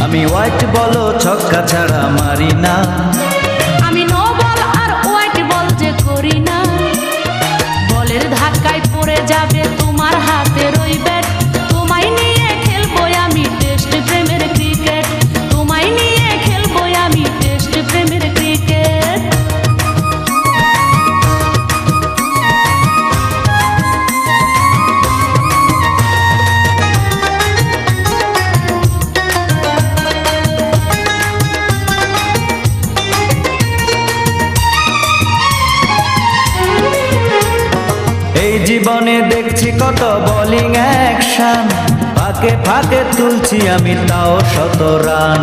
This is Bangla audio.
আমি হোয়াইট বল ছক্কা ছাড়া মারি না, আমি নো বল আর হোয়াইট বল যে করি না। বলের ধাক্কায় পড়ে যাবে তোমার হাতের ওই ব্যাট, তোমায় নিয়ে খেলবো আমি টেস্ট প্রেমের ক্রিকেট, তোমায় নিয়ে খেলবো আমি টেস্ট প্রেমের ক্রিকেট। এই জীবনে দেখছি কত বোলিং অ্যাকশন, ফাঁকে ফাঁকে তুলছি আমি তাও 100 রান।